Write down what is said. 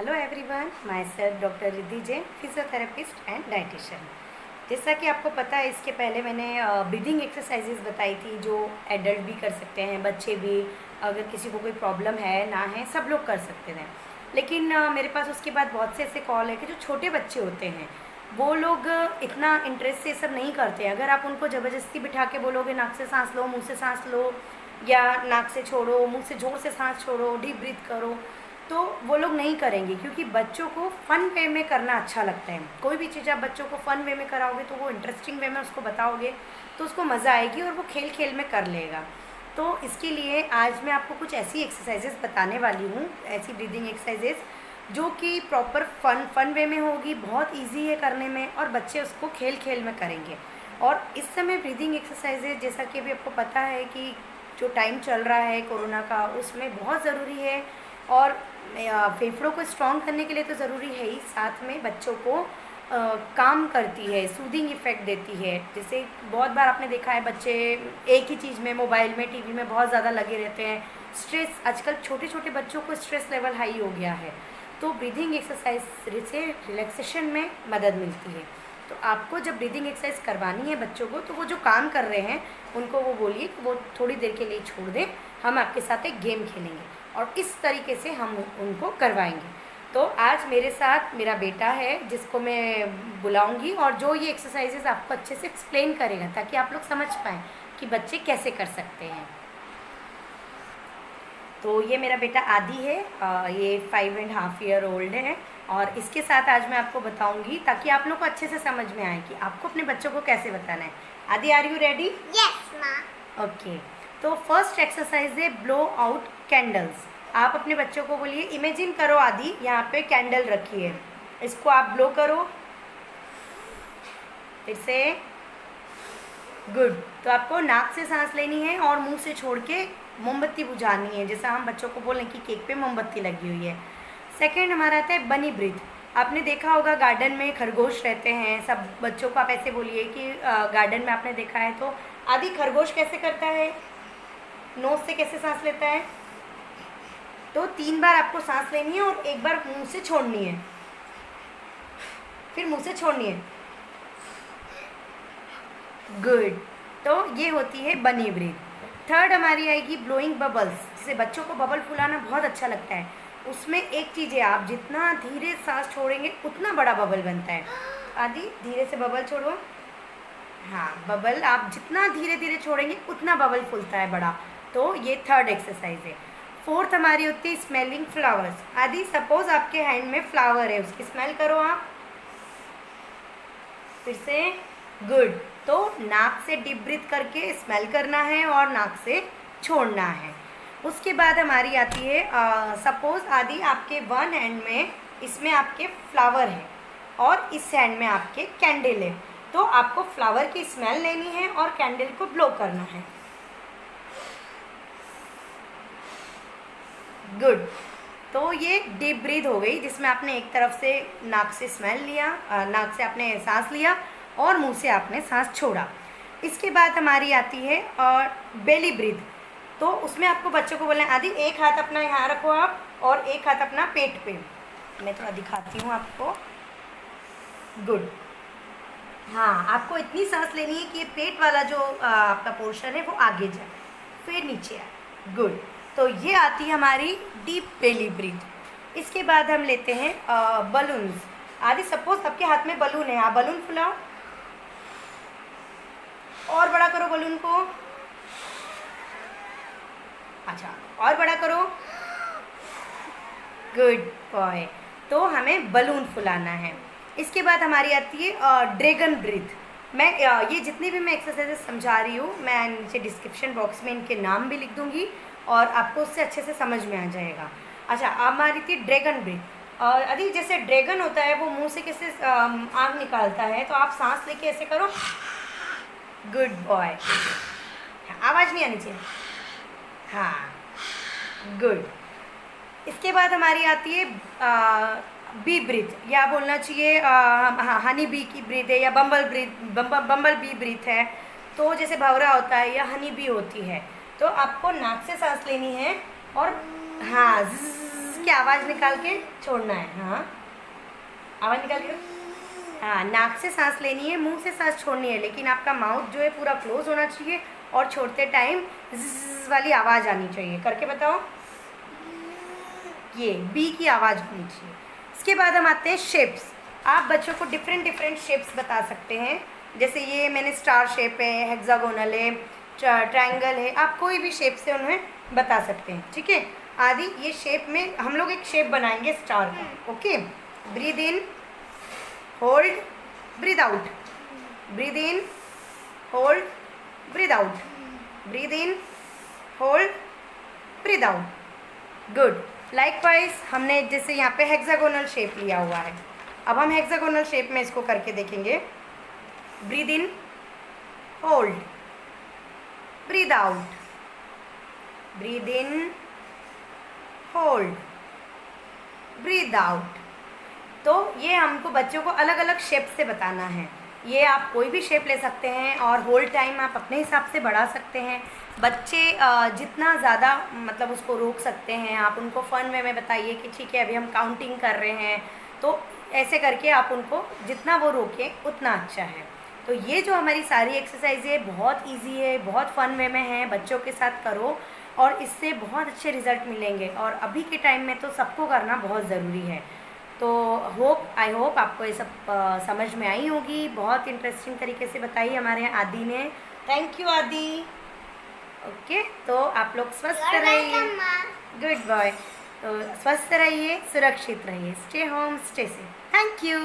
Hello everyone, my self doctor Riddhi Jain, physiotherapist and dietitian. जैसा कि आपको पता है, इसके पहले मैंने ब्रीदिंग एक्सरसाइजेज बताई थी जो एडल्ट भी कर सकते हैं, बच्चे भी, अगर किसी को कोई प्रॉब्लम है ना है, सब लोग कर सकते हैं। लेकिन मेरे पास उसके बाद बहुत से ऐसे कॉल है कि जो छोटे बच्चे होते हैं वो लोग इतना इंटरेस्ट से सब नहीं करते। अगर आप उनको ज़बरदस्ती बिठा के बोलोगे नाक से सांस लो, मुँह से सांस लो, या नाक से छोड़ो, मुँह से जोर से सांस छोड़ो, डीप ब्रीथ करो, तो वो लोग नहीं करेंगे। क्योंकि बच्चों को फ़न वे में करना अच्छा लगता है। कोई भी चीज़ आप बच्चों को फ़न वे में कराओगे तो वो इंटरेस्टिंग वे में उसको बताओगे तो उसको मज़ा आएगी और वो खेल खेल में कर लेगा। तो इसके लिए आज मैं आपको कुछ ऐसी एक्सरसाइजेस बताने वाली हूँ, ऐसी ब्रीदिंग एक्सरसाइजेस जो कि प्रॉपर फ़न वे में होगी, बहुत ईजी है करने में और बच्चे उसको खेल खेल में करेंगे। और इस समय ब्रीदिंग एक्सरसाइजेज, जैसा कि अभी आपको पता है कि जो टाइम चल रहा है कोरोना का, उसमें बहुत ज़रूरी है। और फेफड़ों को स्ट्रॉन्ग करने के लिए तो ज़रूरी है ही, साथ में बच्चों को काम करती है, सूदिंग इफ़ेक्ट देती है। जैसे बहुत बार आपने देखा है बच्चे एक ही चीज़ में, मोबाइल में, टीवी में बहुत ज़्यादा लगे रहते हैं। स्ट्रेस, आजकल छोटे छोटे बच्चों को स्ट्रेस लेवल हाई हो गया है, तो ब्रीदिंग एक्सरसाइज से रिलैक्सेशन में मदद मिलती है। तो आपको जब ब्रीदिंग एक्सरसाइज करवानी है बच्चों को, तो वो जो काम कर रहे हैं उनको वो बोलिए कि वो थोड़ी देर के लिए छोड़ दें, हम आपके साथ एक गेम खेलेंगे और इस तरीके से हम उनको करवाएंगे। तो आज मेरे साथ मेरा बेटा है जिसको मैं बुलाऊंगी और जो ये एक्सरसाइजेज आपको अच्छे से एक्सप्लेन करेगा, ताकि आप लोग समझ पाएँ कि बच्चे कैसे कर सकते हैं। तो ये मेरा बेटा आदि है, ये 5.5 ईयर ओल्ड है। और इसके साथ आज मैं आपको बताऊंगी ताकि आप लोग को अच्छे से समझ में आए कि आपको अपने बच्चों को कैसे बताना है। आदि, आर यू रेडी? यस माँ। ओके। तो फर्स्ट एक्सरसाइज है ब्लो आउट कैंडल्स। आप अपने बच्चों को बोलिए, इमेजिन करो आदि यहाँ पे कैंडल रखी है, इसको आप ब्लो करो। फिर से, गुड। तो आपको नाक से सांस लेनी है और मुंह से छोड़ के मोमबत्ती बुझानी है, जैसा हम बच्चों को बोलें कि केक पे मोमबत्ती लगी हुई है। सेकंड हमारा आता है बनी ब्रीथ। आपने देखा होगा गार्डन में खरगोश रहते हैं, सब बच्चों को आप ऐसे बोलिए कि गार्डन में आपने देखा है तो आदि खरगोश कैसे करता है, नोज से कैसे सांस लेता है। तो 3 बार आपको सांस लेनी है और 1 बार मुंह से छोड़नी है, फिर मुंह से छोड़नी है। गुड। तो ये होती है बनी ब्रीथ। थर्ड हमारी आएगी ब्लोइंग बबल्स। जैसे बच्चों को बबल फुलाना बहुत अच्छा लगता है, उसमें एक चीज़ है, आप जितना धीरे सांस छोड़ेंगे उतना बड़ा बबल बनता है। आदि धीरे से बबल छोड़ो। हाँ, बबल आप जितना धीरे धीरे छोड़ेंगे उतना बबल फूलता है बड़ा। तो ये थर्ड एक्सरसाइज है। फोर्थ हमारी होती है स्मेलिंग फ्लावर्स। आदि सपोज आपके हैंड में फ्लावर है, उसकी स्मेल करो आप। फिर से, गुड। तो नाक से डीप ब्रीथ करके स्मेल करना है और नाक से छोड़ना है। उसके बाद हमारी आती है, सपोज आदि आपके वन हैंड में, इसमें आपके फ्लावर है और इस हैंड में आपके कैंडल है, तो आपको फ्लावर की स्मेल लेनी है और कैंडल को ब्लो करना है। गुड। तो ये डीप ब्रीथ हो गई, जिसमें आपने एक तरफ से नाक से स्मेल लिया, नाक से आपने सांस लिया और मुंह से आपने सांस छोड़ा। इसके बाद हमारी आती है और बेली ब्रीथ। तो उसमें आपको बच्चों को बोलना है, आदि एक हाथ अपना यहाँ रखो आप और एक हाथ अपना पेट पे। मैं थोड़ा दिखाती हूँ आपको। गुड। हाँ, आपको इतनी सांस लेनी है कि ये पेट वाला जो आपका पोर्शन है वो आगे जाए, फिर नीचे आए। गुड। तो ये आती है हमारी डीप बेली ब्रीथ। इसके बाद हम लेते हैं बलून्स। आदि सपोज आपके हाथ में बलून है, आप बलून फुलाओ और बड़ा करो बलून को। अच्छा, और बड़ा करो। Good boy. तो हमें बलून फुलाना है। इसके बाद हमारी आती है ड्रैगन ब्रीथ। मैं ये जितनी भी मैं एक्सरसाइजेस समझा रही हूँ, मैं नीचे डिस्क्रिप्शन बॉक्स में इनके नाम भी लिख दूँगी और आपको उससे अच्छे से समझ में आ जाएगा। अच्छा, अब हमारी थी ड्रैगन ब्रीथ। और अभी जैसे ड्रैगन होता है वो मुंह से कैसे आग निकालता है, तो आप सांस लेके ऐसे करो। Good boy. आवाज़ नहीं आनी चाहिए। हाँ, गुड। इसके बाद हमारी आती है बी ब्रीथ, या बोलना चाहिए हाँ, हनी बी की ब्रीथ है या बम्बल बी ब्रीथ है। तो जैसे भंवरा होता है या हनी बी होती है, तो आपको नाक से सांस लेनी है और हाँ, ज़्ज़ की आवाज़ निकाल के छोड़ना है। हाँ, आवाज़ निकाल के, हाँ, नाक से सांस लेनी है, मुंह से सांस छोड़नी है, लेकिन आपका माउथ जो है पूरा क्लोज होना चाहिए और छोड़ते टाइम ज़ वाली आवाज़ आनी चाहिए। करके बताओ, ये बी की आवाज़ होनी चाहिए। इसके बाद हम आते हैं शेप्स। आप बच्चों को डिफरेंट डिफरेंट शेप्स बता सकते हैं, जैसे ये मैंने स्टार शेप है, हेक्सागोनल है, ट्रायंगल है, आप कोई भी शेप से उन्हें बता सकते हैं। ठीक है आदि, ये शेप में हम लोग एक शेप बनाएंगे स्टार का। Okay, breathe in, hold, breathe out, breathe in, hold, breathe out, breathe in, hold, breathe out. Good. Likewise हमने जैसे यहाँ पे हेक्सागोनल शेप लिया हुआ है, अब हम हेक्सागोनल शेप में इसको करके देखेंगे। Breathe in, hold, breathe out, breathe in, hold, breathe out. तो ये हमको बच्चों को अलग अलग शेप से बताना है। ये आप कोई भी शेप ले सकते हैं और होल्ड टाइम आप अपने हिसाब से बढ़ा सकते हैं। बच्चे जितना ज़्यादा मतलब उसको रोक सकते हैं, आप उनको फ़न वे में बताइए कि ठीक है अभी हम काउंटिंग कर रहे हैं, तो ऐसे करके आप उनको जितना वो रोकें उतना अच्छा है। तो ये जो हमारी सारी एक्सरसाइज है बहुत इजी है, बहुत फ़न वे में है, बच्चों के साथ करो और इससे बहुत अच्छे रिज़ल्ट मिलेंगे। और अभी के टाइम में तो सबको करना बहुत ज़रूरी है। तो आई होप आपको ये सब समझ में आई होगी। बहुत इंटरेस्टिंग तरीके से बताई हमारे यहाँ आदि ने। थैंक यू आदि। ओके, तो आप लोग स्वस्थ रहिए। Good boy. तो स्वस्थ रहिए, सुरक्षित रहिए। Stay home, stay safe. Thank you.